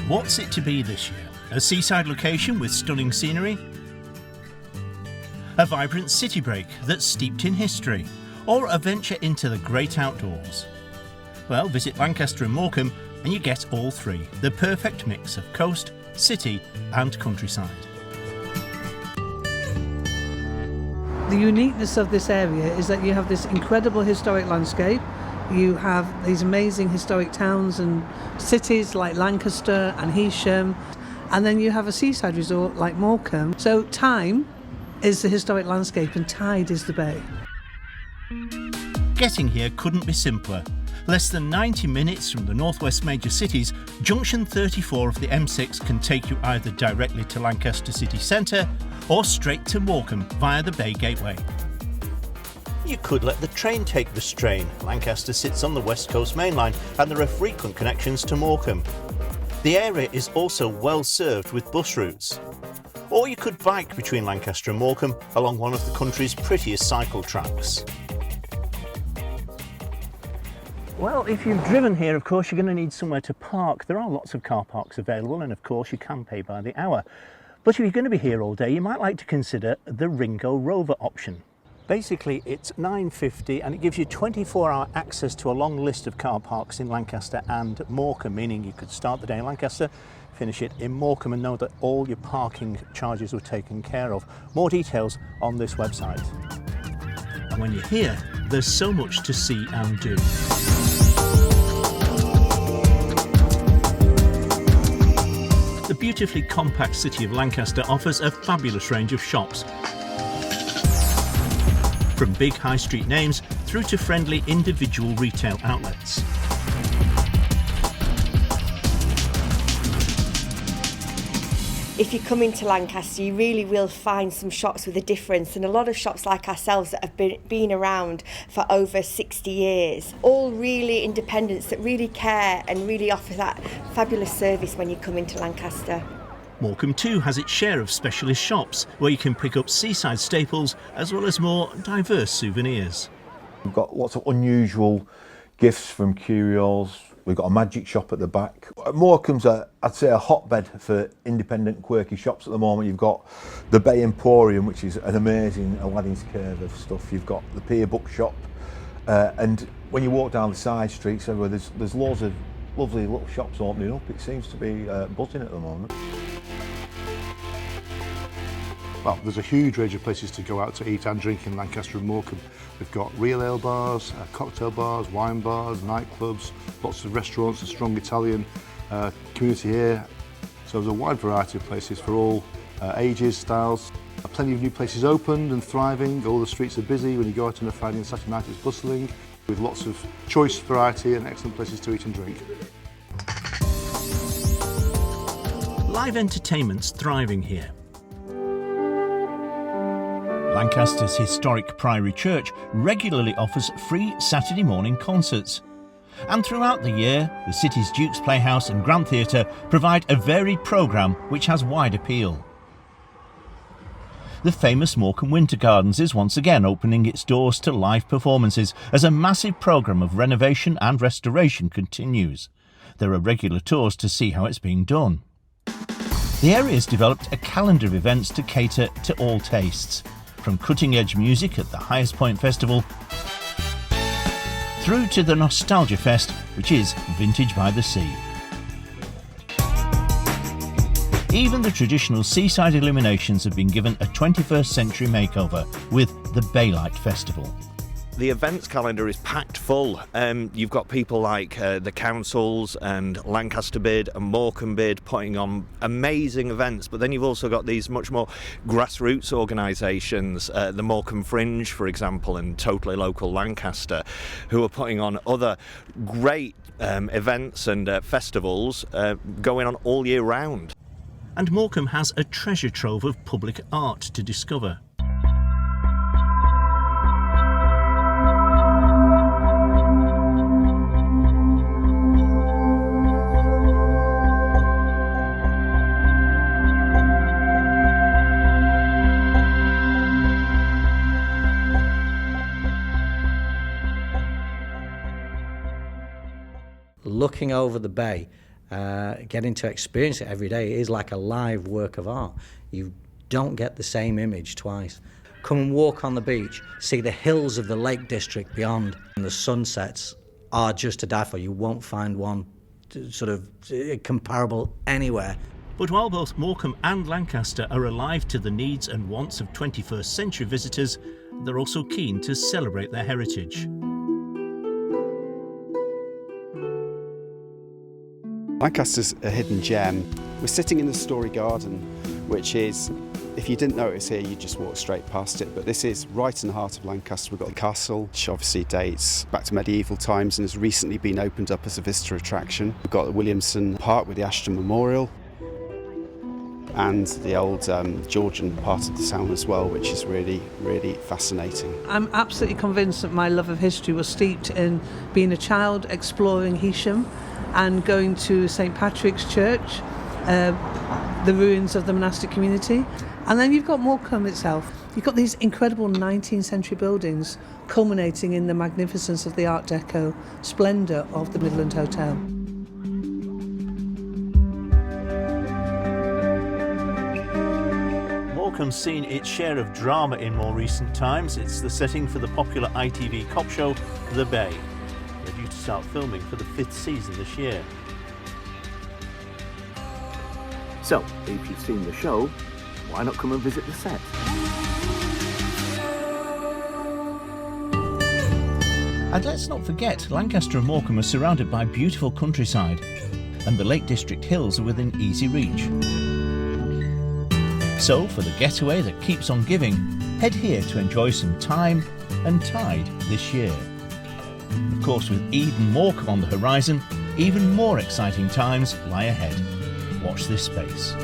What's it to be this year? A seaside location with stunning scenery? A vibrant city break that's steeped in history? Or a venture into the great outdoors? Well, visit Lancaster and Morecambe and you get all three. The perfect mix of coast, city and countryside. The uniqueness of this area is that you have this incredible historic landscape. You have these amazing historic towns and cities like Lancaster and Heysham, and then you have a seaside resort like Morecambe. So time is the historic landscape and tide is the bay. Getting here couldn't be simpler. Less than 90 minutes from the northwest major cities, junction 34 of the M6 can take you either directly to Lancaster city centre or straight to Morecambe via the Bay Gateway. You could let the train take the strain. Lancaster sits on the West Coast Main Line and there are frequent connections to Morecambe. The area is also well served with bus routes. Or you could bike between Lancaster and Morecambe along one of the country's prettiest cycle tracks. Well, if you've driven here, of course, you're going to need somewhere to park. There are lots of car parks available and, of course, you can pay by the hour. But if you're going to be here all day, you might like to consider the Ringo Rover option. Basically, it's £9.50 and it gives you 24-hour access to a long list of car parks in Lancaster and Morecambe, meaning you could start the day in Lancaster, finish it in Morecambe and know that all your parking charges were taken care of. More details on this website. And when you're here, there's so much to see and do. The beautifully compact city of Lancaster offers a fabulous range of shops. From big high street names through to friendly individual retail outlets. If you come into Lancaster, you really will find some shops with a difference, and a lot of shops like ourselves that have been around for over 60 years. All really independents that really care and really offer that fabulous service when you come into Lancaster. Morecambe too has its share of specialist shops where you can pick up seaside staples as well as more diverse souvenirs. We've got lots of unusual gifts from curios. We've got a magic shop at the back. Morecambe's, I'd say, a hotbed for independent, quirky shops at the moment. You've got the Bay Emporium, which is an amazing Aladdin's curve of stuff. You've got the Pier Bookshop, and when you walk down the side streets everywhere, there's loads of lovely little shops opening up. It seems to be buzzing at the moment. Well, there's a huge range of places to go out to eat and drink in Lancaster and Morecambe. We've got real ale bars, cocktail bars, wine bars, nightclubs, lots of restaurants, a strong Italian community here. So there's a wide variety of places for all ages, styles. Plenty of new places opened and thriving. All the streets are busy. When you go out on a Friday and Saturday night, it's bustling, with lots of choice, variety and excellent places to eat and drink. Live entertainment's thriving here. Lancaster's historic Priory Church regularly offers free Saturday morning concerts. And throughout the year, the city's Duke's Playhouse and Grand Theatre provide a varied programme which has wide appeal. The famous Morecambe Winter Gardens is once again opening its doors to live performances as a massive programme of renovation and restoration continues. There are regular tours to see how it's being done. The area has developed a calendar of events to cater to all tastes, from cutting-edge music at the Highest Point Festival through to the Nostalgia Fest, which is Vintage by the Sea. Even the traditional seaside illuminations have been given a 21st century makeover with the Baylight Festival. The events calendar is packed full. You've got people like the councils and Lancaster Bid and Morecambe Bid putting on amazing events, but then you've also got these much more grassroots organisations, the Morecambe Fringe, for example, and Totally Local Lancaster, who are putting on other great events and festivals going on all year round. And Morecambe has a treasure trove of public art to discover. Looking over the bay getting to experience it every day. It is like a live work of art. You don't get the same image twice. Come and walk on the beach, see the hills of the Lake District beyond, and the sunsets are just to die for. You won't find one sort of comparable anywhere. But while both Morecambe and Lancaster are alive to the needs and wants of 21st century visitors, they're also keen to celebrate their heritage. Lancaster's a hidden gem. We're sitting in the Story Garden, which is, if you didn't notice here, you'd just walk straight past it. But this is right in the heart of Lancaster. We've got the castle, which obviously dates back to medieval times and has recently been opened up as a visitor attraction. We've got the Williamson Park with the Ashton Memorial, and the old Georgian part of the town as well, which is really, really fascinating. I'm absolutely convinced that my love of history was steeped in being a child, exploring Heysham and going to St Patrick's Church, the ruins of the monastic community. And then you've got Morecambe itself. You've got these incredible 19th century buildings culminating in the magnificence of the Art Deco splendour of the Midland Hotel. Morecambe's seen its share of drama in more recent times. It's the setting for the popular ITV cop show, The Bay. They're due to start filming for the 5th season this year. So, if you've seen the show, why not come and visit the set? And let's not forget, Lancaster and Morecambe are surrounded by beautiful countryside, and the Lake District hills are within easy reach. So, for the getaway that keeps on giving, head here to enjoy some time and tide this year. Of course, with Eden Morecambe on the horizon, even more exciting times lie ahead. Watch this space.